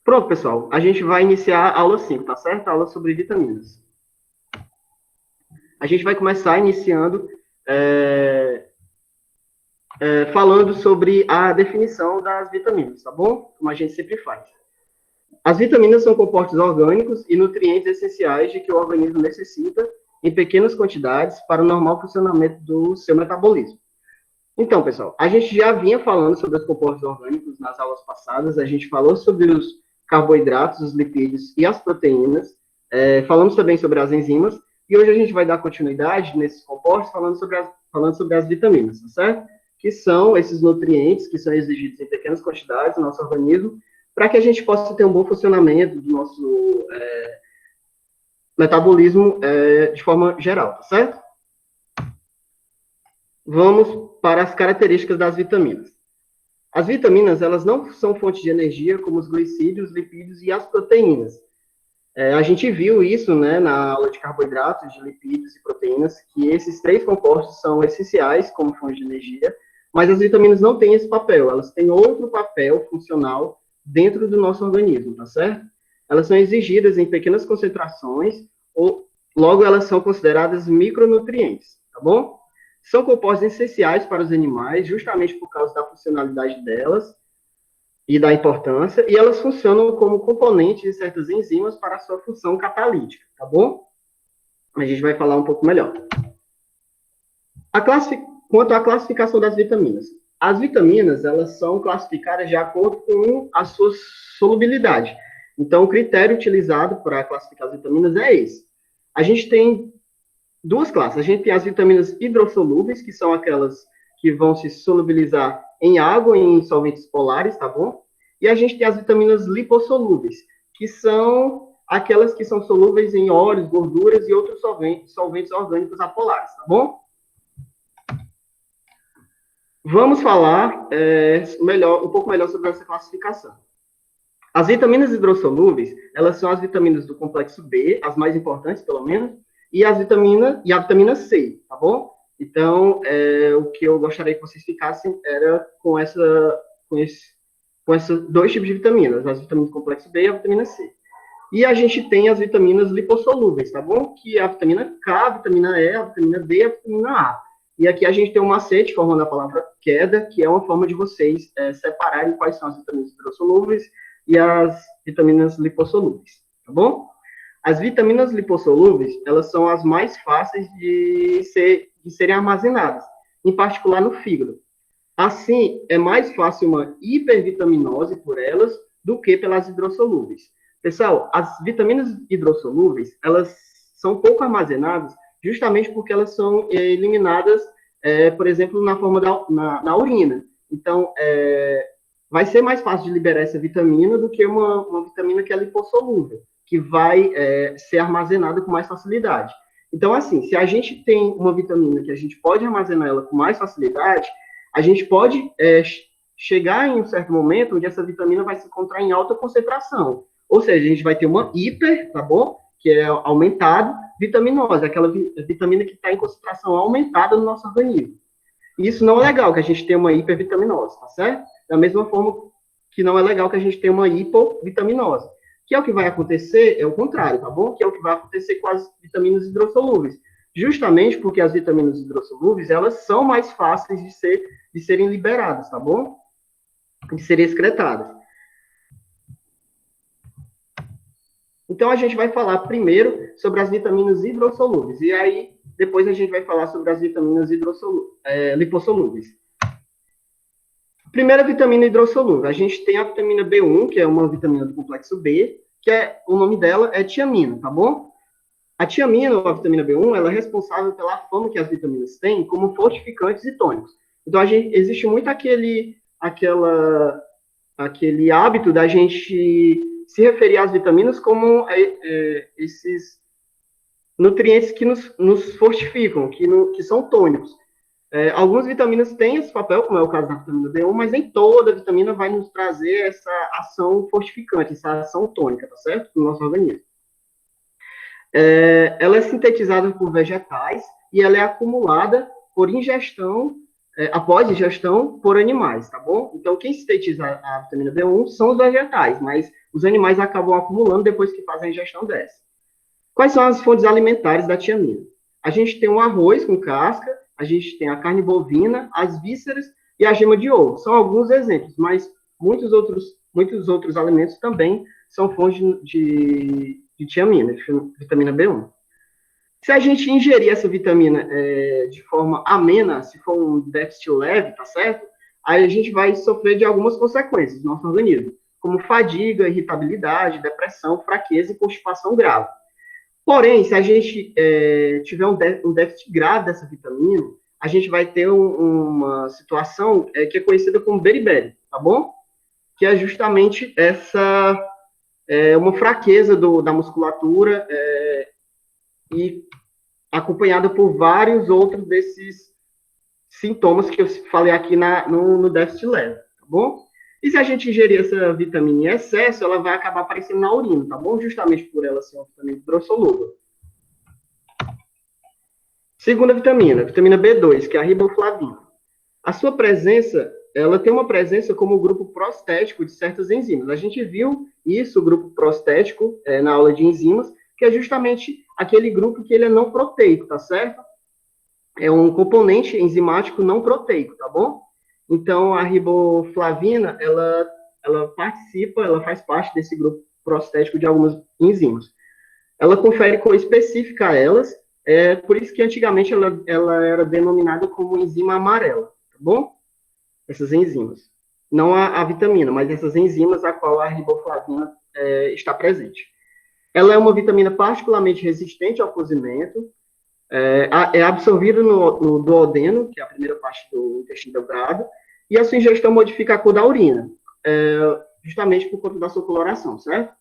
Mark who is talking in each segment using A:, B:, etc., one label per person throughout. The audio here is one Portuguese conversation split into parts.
A: Pronto, pessoal. A gente vai iniciar a aula 5, tá certo? A aula sobre vitaminas. A gente vai começar iniciando falando sobre a definição das vitaminas, tá bom? Como a gente sempre faz. As vitaminas são compostos orgânicos e nutrientes essenciais de que o organismo necessita em pequenas quantidades para o normal funcionamento do seu metabolismo. Então, pessoal, a gente já vinha falando sobre os compostos orgânicos nas aulas passadas, a gente falou sobre os carboidratos, os lipídios e as proteínas, falamos também sobre as enzimas, e hoje a gente vai dar continuidade nesses compostos falando sobre as vitaminas, tá certo? Que são esses nutrientes que são exigidos em pequenas quantidades no nosso organismo, para que a gente possa ter um bom funcionamento do nosso metabolismo de forma geral, tá certo? Vamos para as características das vitaminas. As vitaminas, elas não são fontes de energia como os glicídios, lipídios e as proteínas. A gente viu isso, né, na aula de carboidratos, de lipídios e proteínas, que esses três compostos são essenciais como fonte de energia, mas as vitaminas não têm esse papel, elas têm outro papel funcional dentro do nosso organismo, tá certo? Elas são exigidas em pequenas concentrações, ou logo elas são consideradas micronutrientes, tá bom? São compostos essenciais para os animais, justamente por causa da funcionalidade delas e da importância, e elas funcionam como componentes de certas enzimas para a sua função catalítica, tá bom? A gente vai falar um pouco melhor. Quanto à classificação das vitaminas. As vitaminas, elas são classificadas de acordo com a sua solubilidade. Então, o critério utilizado para classificar as vitaminas é esse. A gente tem duas classes. A gente tem as vitaminas hidrossolúveis, que são aquelas que vão se solubilizar em água e em solventes polares, tá bom? E a gente tem as vitaminas lipossolúveis, que são aquelas que são solúveis em óleos, gorduras e outros solventes orgânicos apolares, tá bom? Vamos falar um pouco melhor sobre essa classificação. As vitaminas hidrossolúveis, elas são as vitaminas do complexo B, as mais importantes, pelo menos, e a vitamina C, tá bom? Então, o que eu gostaria que vocês ficassem era com esses dois tipos de vitaminas, as vitaminas do complexo B e a vitamina C. E a gente tem as vitaminas lipossolúveis, tá bom? Que é a vitamina K, a vitamina E, a vitamina D e a vitamina A. E aqui a gente tem um macete formando a palavra queda, que é uma forma de vocês separarem quais são as vitaminas hidrossolúveis e as vitaminas lipossolúveis, tá bom? As vitaminas lipossolúveis, elas são as mais fáceis de serem armazenadas, em particular no fígado. Assim, é mais fácil uma hipervitaminose por elas do que pelas hidrossolúveis. Pessoal, as vitaminas hidrossolúveis, elas são pouco armazenadas justamente porque elas são eliminadas, por exemplo, na forma na urina. Então, vai ser mais fácil de liberar essa vitamina do que uma vitamina que é lipossolúvel, que vai ser armazenada com mais facilidade. Então, assim, se a gente tem uma vitamina que a gente pode armazenar ela com mais facilidade, a gente pode chegar em um certo momento onde essa vitamina vai se encontrar em alta concentração. Ou seja, a gente vai ter uma hiper, tá bom? Que é aumentado, vitaminose, aquela vitamina que está em concentração aumentada no nosso organismo. E isso não é legal, que a gente tenha uma hipervitaminose, tá certo? Da mesma forma que não é legal que a gente tenha uma hipovitaminose. Que é o que vai acontecer, é o contrário, tá bom? Que é o que vai acontecer com as vitaminas hidrossolúveis. Justamente porque as vitaminas hidrossolúveis, elas são mais fáceis de serem liberadas, tá bom? De serem excretadas. Então, a gente vai falar primeiro sobre as vitaminas hidrossolúveis. E aí, depois a gente vai falar sobre as vitaminas lipossolúveis. Primeira vitamina hidrossolúvel. A gente tem a vitamina B1, que é uma vitamina do complexo B, que o nome dela é tiamina, tá bom? A tiamina, ou a vitamina B1, ela é responsável pela fama que as vitaminas têm como fortificantes e tônicos. Então, existe muito aquele hábito da gente se referir às vitaminas como esses nutrientes que nos fortificam, que são tônicos. Algumas vitaminas têm esse papel, como é o caso da vitamina B1, mas nem toda vitamina vai nos trazer essa ação fortificante, essa ação tônica, tá certo? No nosso organismo. Ela é sintetizada por vegetais e ela é acumulada por ingestão, após ingestão por animais, tá bom? Então, quem sintetiza a vitamina B1 são os vegetais, mas os animais acabam acumulando depois que fazem a ingestão dessa. Quais são as fontes alimentares da tiamina? A gente tem o arroz com casca, a gente tem a carne bovina, as vísceras e a gema de ovo. São alguns exemplos, mas muitos outros alimentos também são fontes de tiamina, de vitamina B1. Se a gente ingerir essa vitamina de forma amena, se for um déficit leve, tá certo? Aí a gente vai sofrer de algumas consequências no nosso organismo, como fadiga, irritabilidade, depressão, fraqueza e constipação grave. Porém, se a gente tiver um déficit grave dessa vitamina, a gente vai ter uma situação que é conhecida como beriberi, tá bom? Que é justamente uma fraqueza da musculatura e acompanhada por vários outros desses sintomas que eu falei aqui no déficit leve, tá bom? E se a gente ingerir essa vitamina em excesso, ela vai acabar aparecendo na urina, tá bom? Justamente por ela ser uma vitamina hidrossolúvel. Segunda vitamina B2, que é a riboflavina. A sua presença, ela tem uma presença como grupo prostético de certas enzimas. A gente viu isso, o grupo prostético, na aula de enzimas, que é justamente aquele grupo que ele é não proteico, tá certo? É um componente enzimático não proteico, tá bom? Então, a riboflavina, ela faz parte desse grupo prostético de algumas enzimas. Ela confere cor específica a elas, por isso que antigamente ela era denominada como enzima amarela, tá bom? Essas enzimas. Não a vitamina, mas essas enzimas a qual a riboflavina está presente. Ela é uma vitamina particularmente resistente ao cozimento, é absorvida no duodeno, que é a primeira parte do intestino delgado, e a sua ingestão modifica a cor da urina, justamente por conta da sua coloração, certo?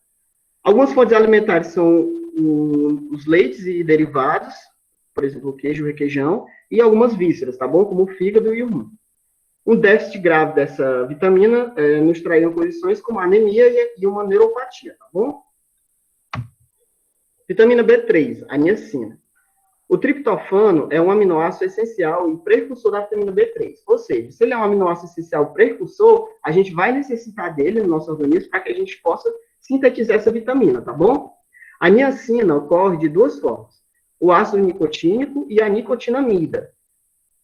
A: Algumas fontes alimentares são os leites e derivados, por exemplo, o queijo, o requeijão, e algumas vísceras, tá bom? Como o fígado e o rim. Um déficit grave dessa vitamina nos trariam condições como anemia e uma neuropatia, tá bom? Vitamina B3, a niacina. O triptofano é um aminoácido essencial e precursor da vitamina B3. Ou seja, se ele é um aminoácido essencial precursor, a gente vai necessitar dele no nosso organismo para que a gente possa sintetizar essa vitamina, tá bom? A niacina ocorre de duas formas: o ácido nicotínico e a nicotinamida.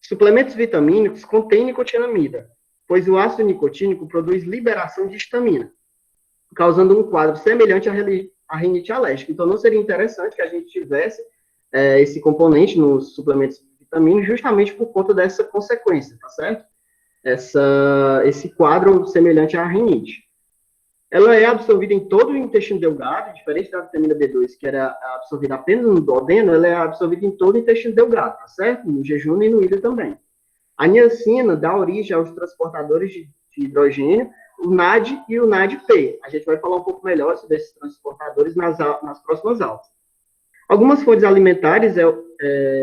A: Suplementos vitamínicos contêm nicotinamida, pois o ácido nicotínico produz liberação de histamina, causando um quadro semelhante à rinite alérgica. Então, não seria interessante que a gente tivesse esse componente nos suplementos vitamínicos justamente por conta dessa consequência, tá certo? Esse quadro semelhante à rinite. Ela é absorvida em todo o intestino delgado, diferente da vitamina B2, que era absorvida apenas no duodeno, ela é absorvida em todo o intestino delgado, tá certo? No jejum e no hígado também. A niacina dá origem aos transportadores de hidrogênio, o NAD e o NADP. A gente vai falar um pouco melhor sobre esses transportadores nas próximas aulas. Algumas fontes alimentares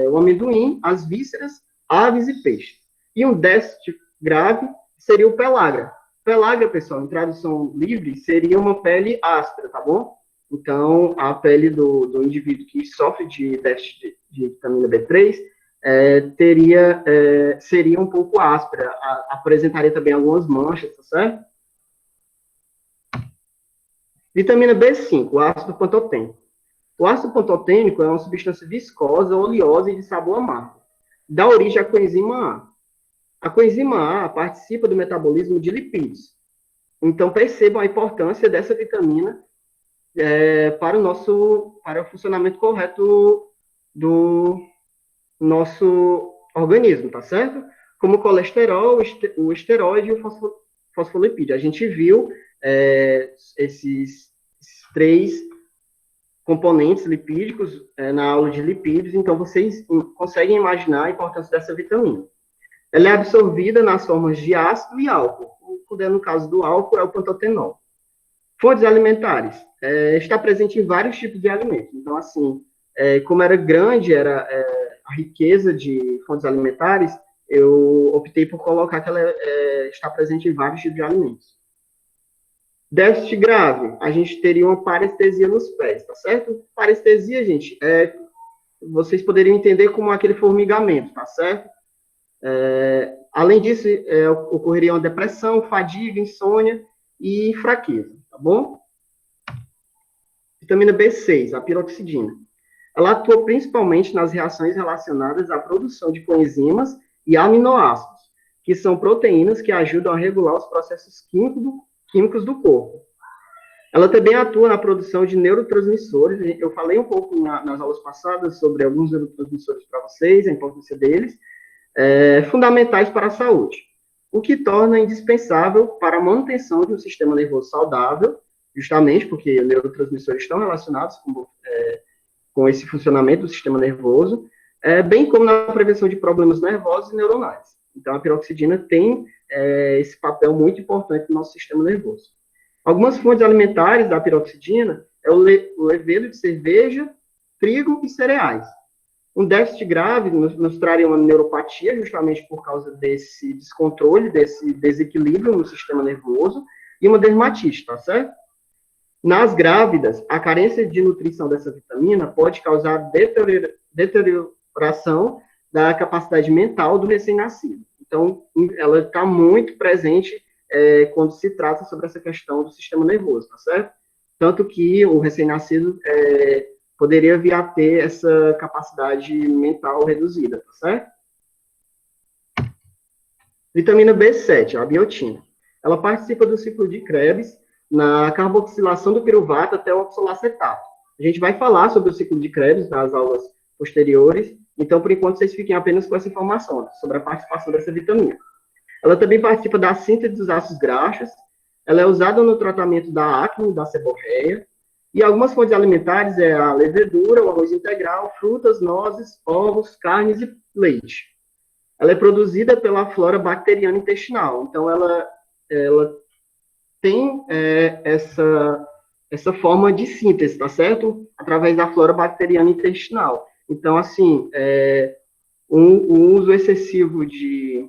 A: o amendoim, as vísceras, aves e peixes. E um déficit grave seria o pellagra. Pellagra, pessoal, em tradução livre, seria uma pele áspera, tá bom? Então, a pele do indivíduo que sofre de déficit de vitamina B3 seria um pouco áspera, apresentaria também algumas manchas, tá certo? Vitamina B5, o ácido pantotênico. O ácido pantotênico é uma substância viscosa, oleosa e de sabor amargo. Dá origem à coenzima A. A coenzima A participa do metabolismo de lipídios. Então, percebam a importância dessa vitamina para o funcionamento correto do nosso organismo, tá certo? Como o colesterol, o esteroide e o fosfolipídio. A gente viu esses três componentes lipídicos na aula de lipídios, então vocês conseguem imaginar a importância dessa vitamina. Ela é absorvida nas formas de ácido e álcool. No caso do álcool, é o pantotenol. Fontes alimentares. Está presente em vários tipos de alimentos. Então, assim, como era grande a riqueza de fontes alimentares, eu optei por colocar que ela está presente em vários tipos de alimentos. Déficit grave, a gente teria uma parestesia nos pés, tá certo? Parestesia, gente, vocês poderiam entender como aquele formigamento, tá certo? Além disso, ocorreria uma depressão, fadiga, insônia e fraqueza, tá bom? Vitamina B6, a piroxidina. Ela atua principalmente nas reações relacionadas à produção de coenzimas e aminoácidos, que são proteínas que ajudam a regular os processos químicos do corpo. Ela também atua na produção de neurotransmissores. Eu falei um pouco nas aulas passadas sobre alguns neurotransmissores para vocês, a importância deles, fundamentais para a saúde, o que torna indispensável para a manutenção de um sistema nervoso saudável, justamente porque os neurotransmissores estão relacionados com esse funcionamento do sistema nervoso, bem como na prevenção de problemas nervosos e neuronais. Então, a piroxidina tem esse papel muito importante no nosso sistema nervoso. Algumas fontes alimentares da piroxidina é o levedo de cerveja, trigo e cereais. Um déficit grave nos traria uma neuropatia, justamente por causa desse descontrole, desse desequilíbrio no sistema nervoso, e uma dermatite, tá certo? Nas grávidas, a carência de nutrição dessa vitamina pode causar deterioração da capacidade mental do recém-nascido. Então, ela está muito presente quando se trata sobre essa questão do sistema nervoso, tá certo? Tanto que o recém-nascido poderia vir a ter essa capacidade mental reduzida, tá certo? Vitamina B7, a biotina. Ela participa do ciclo de Krebs na carboxilação do piruvato até o oxalacetato. A gente vai falar sobre o ciclo de Krebs nas aulas posteriores, então, por enquanto, vocês fiquem apenas com essa informação sobre a participação dessa vitamina. Ela também participa da síntese dos ácidos graxos, ela é usada no tratamento da acne, da seborreia, e algumas fontes alimentares a levedura, o arroz integral, frutas, nozes, ovos, carnes e leite. Ela é produzida pela flora bacteriana intestinal, então ela tem essa forma de síntese, tá certo? Através da flora bacteriana intestinal. Então, assim, um uso excessivo de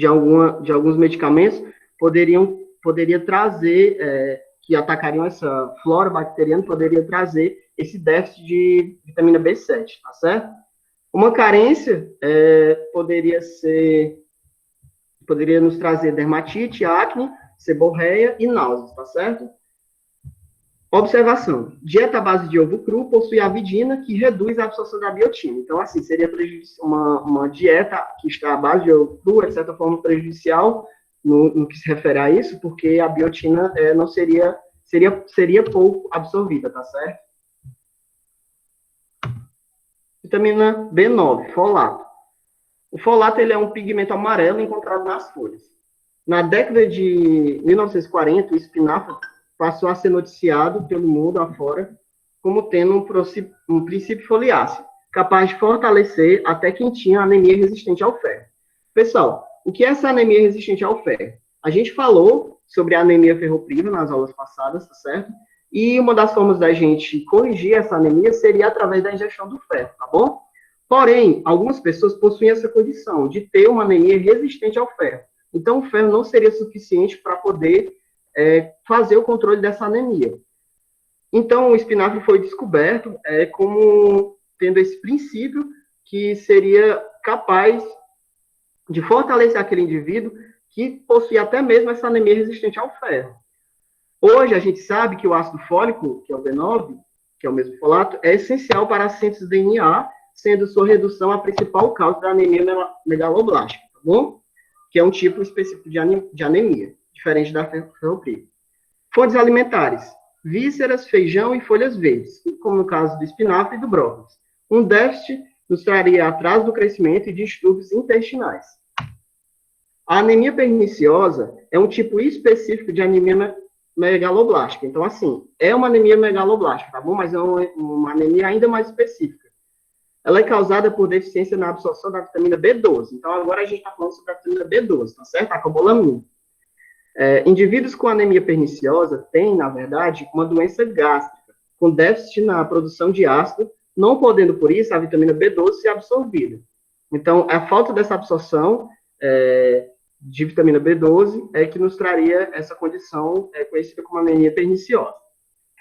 A: alguns medicamentos poderia trazer, que atacariam essa flora bacteriana, poderia trazer esse déficit de vitamina B7, tá certo? Uma carência poderia nos trazer dermatite, acne, seborreia e náuseas, tá certo? Observação. Dieta à base de ovo cru possui avidina, que reduz a absorção da biotina. Então, assim, seria uma dieta que está à base de ovo cru, de certa forma prejudicial no que se refere a isso, porque a biotina não seria pouco absorvida, tá certo? Vitamina B9, folato. O folato ele é um pigmento amarelo encontrado nas folhas. Na década de 1940, o espinafre passou a ser noticiado pelo mundo afora como tendo um princípio foliáceo, capaz de fortalecer até quem tinha anemia resistente ao ferro. Pessoal, o que é essa anemia resistente ao ferro? A gente falou sobre a anemia ferropriva nas aulas passadas, tá certo? E uma das formas da gente corrigir essa anemia seria através da ingestão do ferro, tá bom? Porém, algumas pessoas possuem essa condição de ter uma anemia resistente ao ferro. Então, o ferro não seria suficiente para poder fazer o controle dessa anemia. Então, o espinafre foi descoberto como tendo esse princípio que seria capaz de fortalecer aquele indivíduo que possui até mesmo essa anemia resistente ao ferro. Hoje, a gente sabe que o ácido fólico, que é o B9, que é o mesmo folato, é essencial para a síntese do DNA, sendo sua redução a principal causa da anemia megaloblástica, tá bom? Que é um tipo específico de anemia, diferente da ferropriva. Fontes alimentares: vísceras, feijão e folhas verdes, como no caso do espinafre e do brócolis. Um déficit nos traria atraso do crescimento e distúrbios intestinais. A anemia perniciosa é um tipo específico de anemia megaloblástica. Então, assim, é uma anemia megaloblástica, tá bom? Mas é uma anemia ainda mais específica. Ela é causada por deficiência na absorção da vitamina B12. Então, agora a gente está falando sobre a vitamina B12, tá certo? A cobalamina. Indivíduos com anemia perniciosa têm, na verdade, uma doença gástrica, com déficit na produção de ácido, não podendo, por isso, a vitamina B12 ser absorvida. Então, a falta dessa absorção de vitamina B12 é que nos traria essa condição conhecida como anemia perniciosa.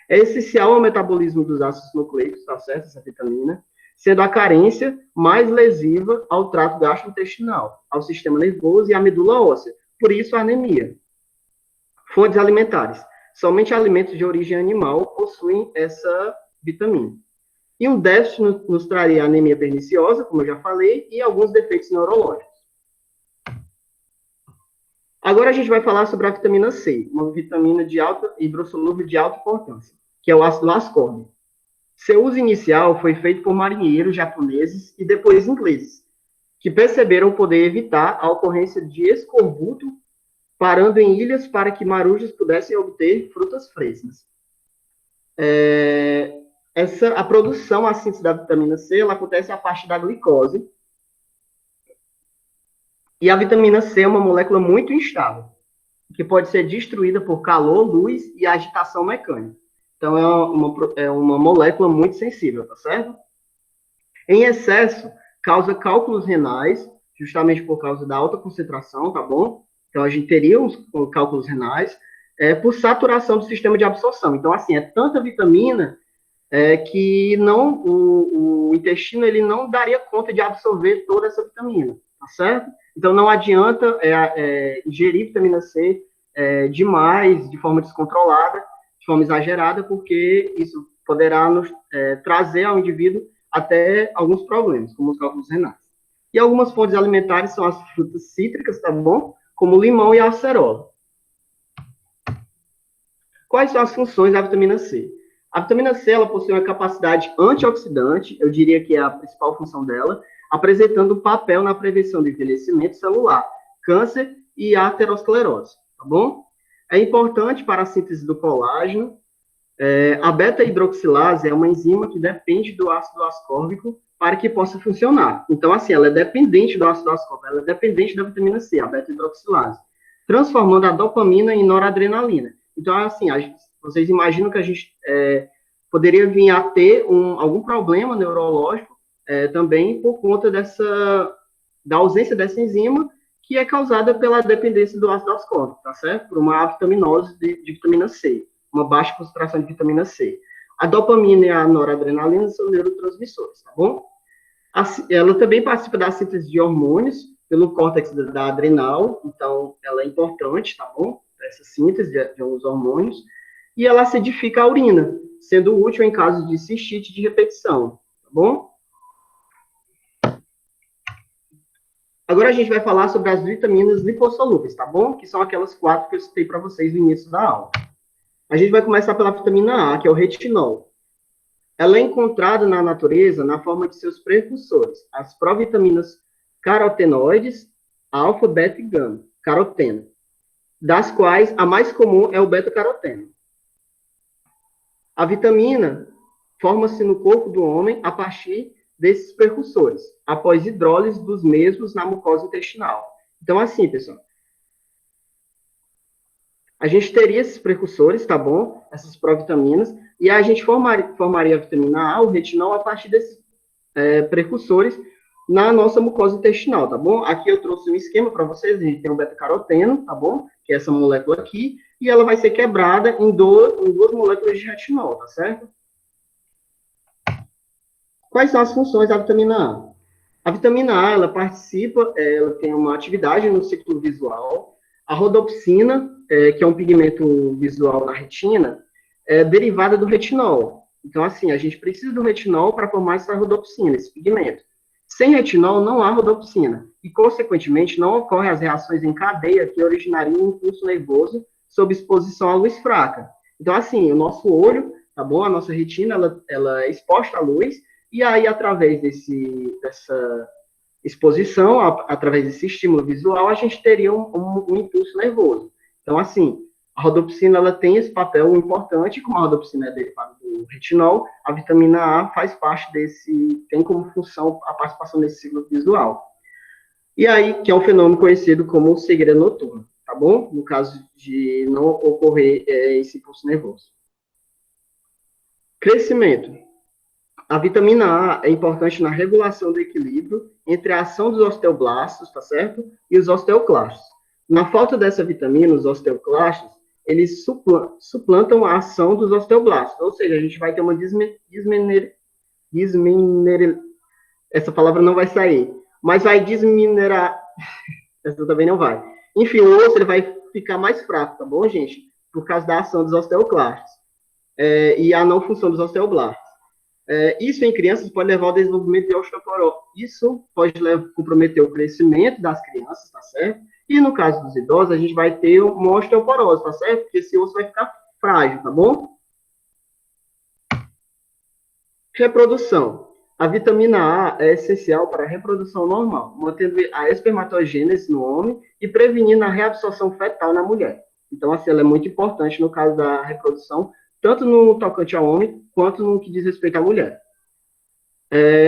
A: É essencial ao metabolismo dos ácidos nucleicos, tá certo, essa vitamina, sendo a carência mais lesiva ao trato gastrointestinal, ao sistema nervoso e à medula óssea. Por isso, a anemia. Fontes alimentares: Somente alimentos de origem animal possuem essa vitamina. E um déficit nos traria anemia perniciosa, como eu já falei, e alguns defeitos neurológicos. Agora a gente vai falar sobre a vitamina C, uma vitamina de alta hidrossolúvel de alta importância, que é o ácido ascórbico. Seu uso inicial foi feito por marinheiros japoneses e depois ingleses, que perceberam poder evitar a ocorrência de escorbuto, parando em ilhas para que marujos pudessem obter frutas frescas. A produção, a síntese da vitamina C, ela acontece a partir da glicose. E a vitamina C é uma molécula muito instável, que pode ser destruída por calor, luz e agitação mecânica. Então, é uma molécula muito sensível, tá certo? Em excesso, causa cálculos renais, justamente por causa da alta concentração, tá bom? Então, a gente teria os cálculos renais, por saturação do sistema de absorção. Então, assim, é tanta vitamina que não, o intestino ele não daria conta de absorver toda essa vitamina, tá certo? Então, não adianta ingerir vitamina C demais, de forma descontrolada, de forma exagerada, porque isso poderá trazer ao indivíduo até alguns problemas, como os cálculos renais. E algumas fontes alimentares são as frutas cítricas, tá bom? Como o limão e a acerola. Quais são as funções da vitamina C? A vitamina C ela possui uma capacidade antioxidante, eu diria que é a principal função dela, apresentando um papel na prevenção do envelhecimento celular, câncer e aterosclerose, tá bom? É importante para a síntese do colágeno. A beta-hidroxilase é uma enzima que depende do ácido ascórbico para que possa funcionar. Então, assim, ela é dependente do ácido ascórbico, ela é dependente da vitamina C, a beta-hidroxilase, transformando a dopamina em noradrenalina. Então, assim, vocês imaginam que a gente poderia vir a ter algum problema neurológico também por conta da ausência dessa enzima, que é causada pela dependência do ácido ascórbico, tá certo? Por uma avitaminose de vitamina C, uma baixa concentração de vitamina C. A dopamina e a noradrenalina são neurotransmissores, tá bom? Ela também participa da síntese de hormônios pelo córtex da adrenal, então ela é importante, tá bom? Essa síntese de alguns hormônios. E ela acidifica a urina, sendo útil em casos de cistite de repetição, tá bom? Agora a gente vai falar sobre as vitaminas lipossolúveis, tá bom? Que são aquelas 4 que eu citei para vocês no início da aula. A gente vai começar pela vitamina A, que é o retinol. Ela é encontrada na natureza na forma de seus precursores, as provitaminas carotenoides, alfa, beta e gama, caroteno, das quais a mais comum é o beta-caroteno. A vitamina forma-se no corpo do homem a partir desses precursores, após hidrólise dos mesmos na mucosa intestinal. Então, assim, pessoal, a gente teria esses precursores, tá bom? Essas provitaminas, e a gente formaria a vitamina A, o retinol, a partir desses precursores na nossa mucosa intestinal, tá bom? Aqui eu trouxe um esquema para vocês, a gente tem o beta-caroteno, tá bom? Que é essa molécula aqui, e ela vai ser quebrada em duas moléculas de retinol, tá certo? Quais são as funções da vitamina A? A vitamina A, ela participa, ela tem uma atividade no ciclo visual. A rodopsina, que é um pigmento visual na retina, é derivada do retinol. Então, assim, a gente precisa do retinol para formar essa rodopsina, esse pigmento. Sem retinol, não há rodopsina. E, consequentemente, não ocorrem as reações em cadeia que originariam um impulso nervoso sob exposição à luz fraca. Então, assim, o nosso olho, tá bom? A nossa retina, ela é exposta à luz, e aí, através dessa exposição, através desse estímulo visual, a gente teria um impulso nervoso. Então, assim, a rodopsina ela tem esse papel importante, como a rodopsina é derivada do retinol, a vitamina A faz parte tem como função a participação desse ciclo visual. E aí, que é um fenômeno conhecido como cegueira noturna, tá bom? No caso de não ocorrer esse impulso nervoso. Crescimento. A vitamina A é importante na regulação do equilíbrio entre a ação dos osteoblastos, tá certo? E os osteoclastos. Na falta dessa vitamina, os osteoclastos, eles suplantam a ação dos osteoblastos, ou seja, a gente vai ter uma essa palavra não vai sair, mas vai desminerar, essa também não vai. Enfim, o osso ele vai ficar mais fraco, tá bom, gente? por causa da ação dos osteoclastos e a não função dos osteoblastos. Isso em crianças pode levar ao desenvolvimento de osteoporose. Isso pode comprometer o crescimento das crianças, tá certo? E no caso dos idosos, a gente vai ter uma osteoporose, tá certo? Porque esse osso vai ficar frágil, tá bom? Reprodução. A vitamina A é essencial para a reprodução normal, mantendo a espermatogênese no homem e prevenindo a reabsorção fetal na mulher. Então, assim, ela é muito importante no caso da reprodução, tanto no tocante ao homem, quanto no que diz respeito à mulher.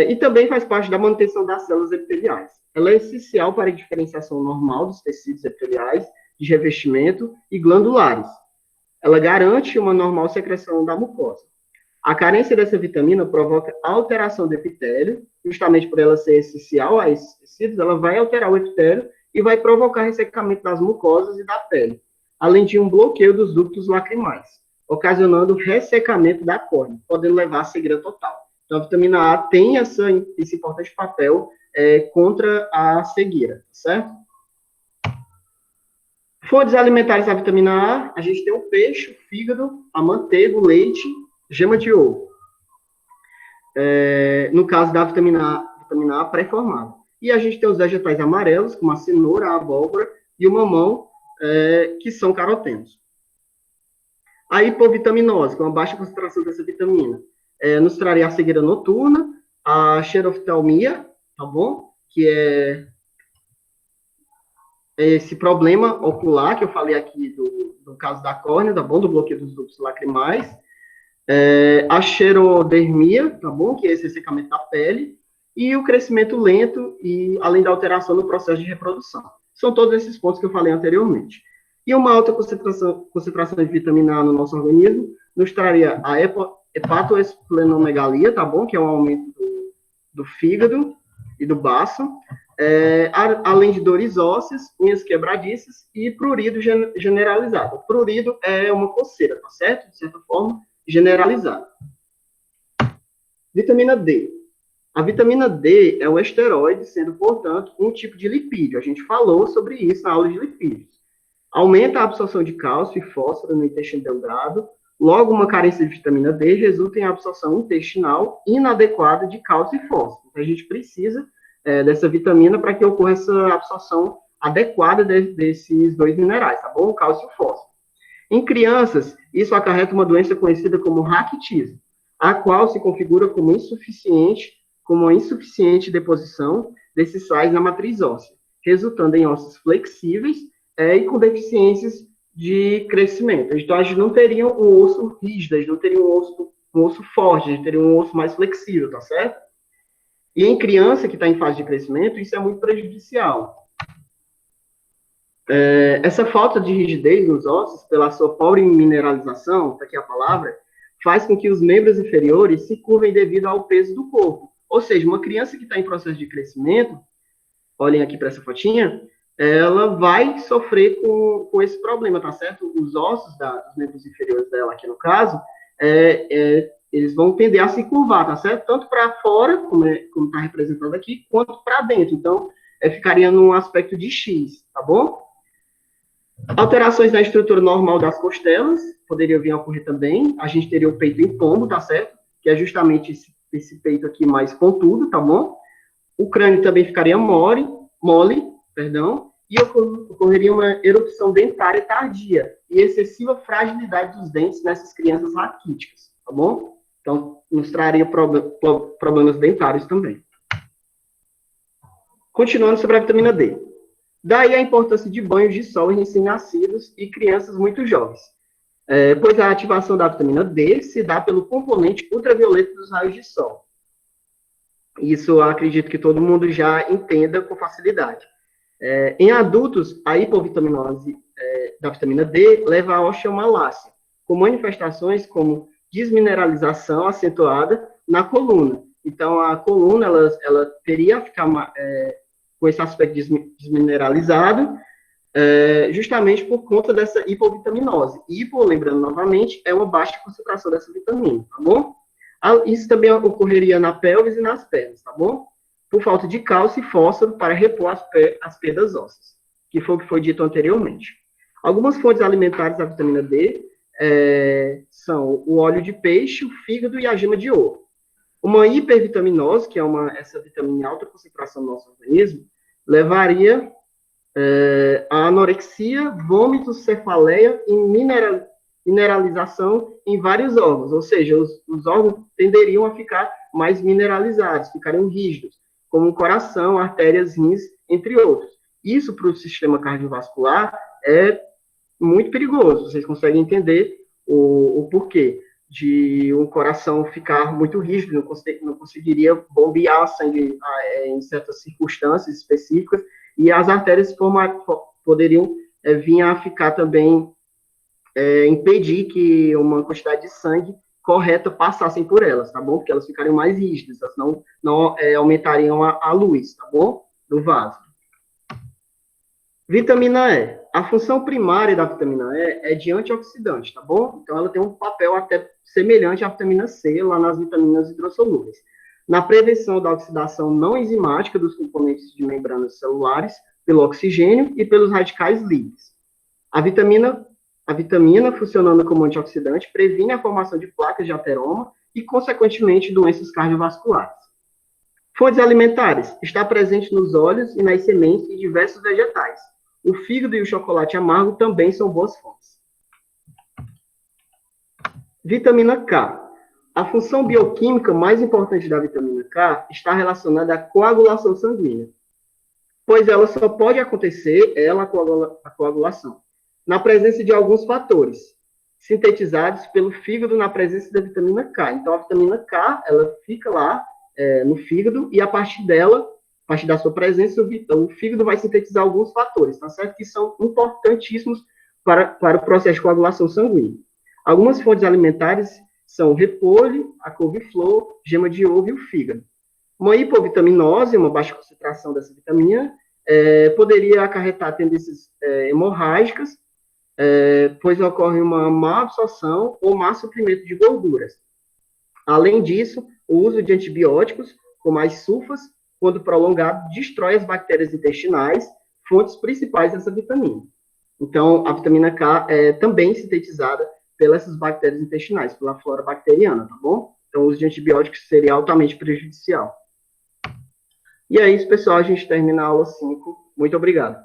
A: E também faz parte da manutenção das células epiteliais. Ela é essencial para a diferenciação normal dos tecidos epiteliais, de revestimento e glandulares. Ela garante uma normal secreção da mucosa. A carência dessa vitamina provoca alteração do epitélio, justamente por ela ser essencial a esses tecidos, ela vai alterar o epitélio e vai provocar ressecamento das mucosas e da pele, além de um bloqueio dos ductos lacrimais, ocasionando ressecamento da córnea, podendo levar à cegueira total. Então, a vitamina A tem esse importante papel contra a cegueira, certo? Fontes alimentares da vitamina A gente tem o peixe, o fígado, a manteiga, o leite, gema de ovo. No caso da vitamina A pré-formada. E a gente tem os vegetais amarelos, como a cenoura, a abóbora e o mamão, que são carotenos. A hipovitaminose, com a baixa concentração dessa vitamina, nos traria a cegueira noturna, a xeroftalmia, tá bom? Que é esse problema ocular que eu falei aqui do caso da córnea, tá bom? Do bloqueio dos ductos lacrimais. A xerodermia, tá bom? Que é esse ressecamento da pele. E o crescimento lento, e além da alteração no processo de reprodução. São todos esses pontos que eu falei anteriormente. E uma alta concentração de vitamina A no nosso organismo nos traria a hepatoesplenomegalia, tá bom? Que é um aumento do fígado e do baço, além de dores ósseas, unhas quebradiças e prurido generalizado. O prurido é uma coceira, tá certo? De certa forma, generalizada. Vitamina D. A vitamina D é um esteroide, sendo, portanto, um tipo de lipídio. A gente falou sobre isso na aula de lipídios. Aumenta a absorção de cálcio e fósforo no intestino delgado. Logo, uma carência de vitamina D resulta em absorção intestinal inadequada de cálcio e fósforo. Então, a gente precisa dessa vitamina para que ocorra essa absorção adequada desses dois minerais, tá bom? O cálcio e o fósforo. Em crianças, isso acarreta uma doença conhecida como raquitismo, a qual se configura como uma insuficiente deposição desses sais na matriz óssea, resultando em ossos flexíveis e com deficiências de crescimento. Então, a gente não teria um osso rígido, a gente não teria um osso forte, a gente teria um osso mais flexível, tá certo? E em criança que está em fase de crescimento, isso é muito prejudicial. Essa falta de rigidez nos ossos, pela sua pobre mineralização, tá aqui a palavra, faz com que os membros inferiores se curvem devido ao peso do corpo. Ou seja, uma criança que está em processo de crescimento, olhem aqui para essa fotinha, ela vai sofrer com esse problema, tá certo? Os ossos dos membros inferiores dela, aqui no caso, eles vão tender a se curvar, tá certo? Tanto para fora, como está representado aqui, quanto para dentro. Então, ficaria num aspecto de X, tá bom? Alterações na estrutura normal das costelas poderiam vir a ocorrer também. A gente teria o peito em pombo, tá certo? Que é justamente esse peito aqui mais pontudo, tá bom? O crânio também ficaria mole, e ocorreria uma erupção dentária tardia e excessiva fragilidade dos dentes nessas crianças raquíticas, tá bom? Então, nos traria problemas dentários também. Continuando sobre a vitamina D. Daí a importância de banhos de sol em recém-nascidos e crianças muito jovens, pois a ativação da vitamina D se dá pelo componente ultravioleta dos raios de sol. Isso eu acredito que todo mundo já entenda com facilidade. Em adultos, a hipovitaminose da vitamina D leva à osteomalácia, com manifestações como desmineralização acentuada na coluna. Então, a coluna ela teria a ficar com esse aspecto desmineralizado, justamente por conta dessa hipovitaminose. Hipo, lembrando novamente, é uma baixa concentração dessa vitamina, tá bom? Isso também ocorreria na pelvis e nas pernas, tá bom? Por falta de cálcio e fósforo para repor as perdas ósseas, que foi o que foi dito anteriormente. Algumas fontes alimentares da vitamina D são o óleo de peixe, o fígado e a gema de ovo. Uma hipervitaminose, que é essa vitamina em alta concentração no nosso organismo, levaria a anorexia, vômitos, cefaleia e mineralização em vários órgãos, ou seja, os órgãos tenderiam a ficar mais mineralizados, ficariam rígidos, como o coração, artérias, rins, entre outros. Isso para o sistema cardiovascular é muito perigoso, vocês conseguem entender o porquê de um coração ficar muito rígido, não conseguiria bombear sangue em certas circunstâncias específicas, e as artérias poderiam vir a ficar também, impedir que uma quantidade de sangue correta passassem por elas, tá bom? Porque elas ficariam mais rígidas, elas não aumentariam a luz, tá bom? Do vaso. Vitamina E. A função primária da vitamina E é de antioxidante, tá bom? Então, ela tem um papel até semelhante à vitamina C, lá nas vitaminas hidrossolúveis. Na prevenção da oxidação não enzimática dos componentes de membranas celulares, pelo oxigênio e pelos radicais livres. A vitamina, funcionando como antioxidante, previne a formação de placas de ateroma e, consequentemente, doenças cardiovasculares. Fontes alimentares. Está presente nos óleos e nas sementes de diversos vegetais. O fígado e o chocolate amargo também são boas fontes. Vitamina K. A função bioquímica mais importante da vitamina K está relacionada à coagulação sanguínea, pois ela só pode acontecer, a coagulação, na presença de alguns fatores, sintetizados pelo fígado na presença da vitamina K. Então, a vitamina K, ela fica lá no fígado, e a partir dela, a partir da sua presença, o fígado vai sintetizar alguns fatores, tá certo? Que são importantíssimos para o processo de coagulação sanguínea. Algumas fontes alimentares são o repolho, a couve-flor, gema de ovo e o fígado. Uma hipovitaminose, uma baixa concentração dessa vitamina, poderia acarretar tendências hemorrágicas, pois ocorre uma má absorção ou má suprimento de gorduras. Além disso, o uso de antibióticos, como as sulfas, quando prolongado, destrói as bactérias intestinais, fontes principais dessa vitamina. Então, a vitamina K é também sintetizada pelas bactérias intestinais, pela flora bacteriana, tá bom? Então, o uso de antibióticos seria altamente prejudicial. E é isso, pessoal. A gente termina a aula 5. Muito obrigado.